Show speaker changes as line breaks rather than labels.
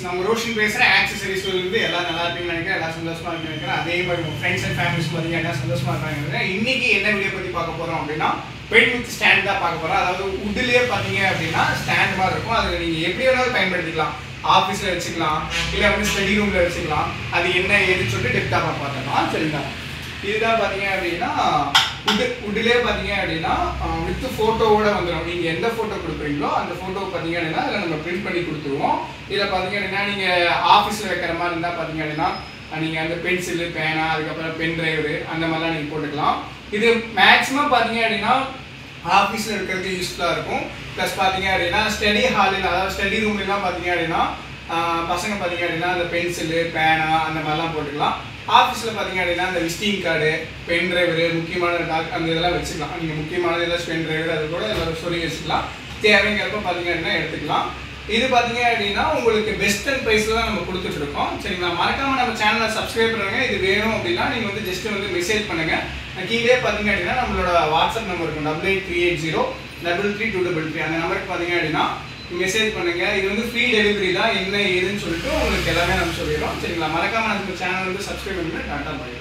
நம்ம ரோஷன் பேசுகிறேன். ஆக்சசரிஸ்லேருந்து எல்லாம் நல்லா இருப்பீங்கன்னு நினைக்கிறேன். எல்லாம் சந்தோஷமாக இருக்குன்னு நினைக்கிறேன். அதே மாதிரி உங்கள் ஃப்ரெண்ட்ஸ் அண்ட் ஃபேமிலிஸ் பார்த்தீங்கன்னா எல்லாம் சந்தோஷமாக இருப்பாங்க நினைக்கிறேன். இன்றைக்கி என்ன வீடியோ பற்றி பார்க்க போகிறோம் அப்படின்னா பென் வித் ஸ்டாண்ட் தான் பார்க்க போகிறோம். அதாவது உட்லேயே பார்த்தீங்க அப்படின்னா ஸ்டாண்ட் மாதிரி இருக்கும். அதில் நீங்கள் எப்படி வேணாலும் பயன்படுத்திக்கலாம். ஆஃபீஸில் வச்சுக்கலாம், இல்லை வந்து ஸ்டடி ரூமில் வச்சுக்கலாம். அது என்ன ஏதுன்னு சொல்லிட்டு டெப்த்தாக பார்த்துக்கலாம். சரிங்களா? இதுதான் பார்த்தீங்க அப்படின்னா உட்லேயே பார்த்தீங்க அப்படின்னா வித் ஃபோட்டோவோட வந்துடும். நீங்கள் எந்த ஃபோட்டோ கொடுக்குறீங்களோ அந்த ஃபோட்டோ பார்த்தீங்க அப்படின்னா அதில் நம்ம பிரிண்ட் பண்ணி கொடுத்துருவோம். இதில் பார்த்தீங்க அப்படின்னா நீங்கள் ஆஃபீஸில் வைக்கிற மாதிரி இருந்தால் பார்த்தீங்க அப்படின்னா நீங்கள் அந்த பென்சிலு, பேனா, அதுக்கப்புறம் பென் டிரைவரு அந்த மாதிரிலாம் நீங்கள் போட்டுக்கலாம். இது மேக்ஸிமம் பார்த்தீங்க அப்படின்னா ஆஃபீஸில் இருக்கிறதுக்கு யூஸ்ஃபுல்லாக இருக்கும். ப்ளஸ் பார்த்தீங்க அப்படின்னா ஸ்டடி ஹாலில், அதாவது ஸ்டடி ரூம்லாம் பார்த்தீங்க அப்படின்னா பசங்க பார்த்தீங்க அப்படின்னா அந்த பென்சிலு, பேனா அந்த மாதிரிலாம் போட்டுக்கலாம். ஆஃபீஸில் பார்த்தீங்க அப்படின்னா அந்த விசிட்டிங் கார்டு, பென் டிரைவரு, முக்கியமான அந்த இதெல்லாம் வச்சுக்கலாம். நீங்கள் முக்கியமானது ஏதாச்சும் பென் டிரைவர் அது கூட எல்லோரும் சொல்லி வச்சுக்கலாம். தேவைங்கிறப்ப பார்த்தீங்க அப்படின்னா எடுத்துக்கலாம். இது பார்த்தீங்க அப்படின்னா உங்களுக்கு பெஸ்ட் அண்ட் ப்ரைஸில் தான் நம்ம கொடுத்துட்ருக்கோம். சரிங்களா? மறக்காமல் நம்ம சேனலை சப்ஸ்கிரைப் பண்ணுங்கள். இது வேணும் அப்படின்னா நீங்கள் வந்து ஜஸ்ட் வந்து மெசேஜ் பண்ணுங்கள். கீழே பார்த்தீங்க அப்படின்னா நம்மளோட வாட்ஸ்அப் நம்பர் இருக்கும் 8838033233. அந்த நம்பருக்கு பார்த்தீங்க அப்படின்னா மெசேஜ் பண்ணுங்கள். இது வந்து ஃப்ரீ டெலிவரி தான். என்ன ஏதுன்னு சொல்லிட்டு உங்களுக்கு எல்லாமே நம்ம சொல்லிடுறோம். சரிங்களா? மறக்காமல் நம்ம சேனல் வந்து சப்ஸ்கிரைப் பண்ணுங்கள். டாட்டா பாய்.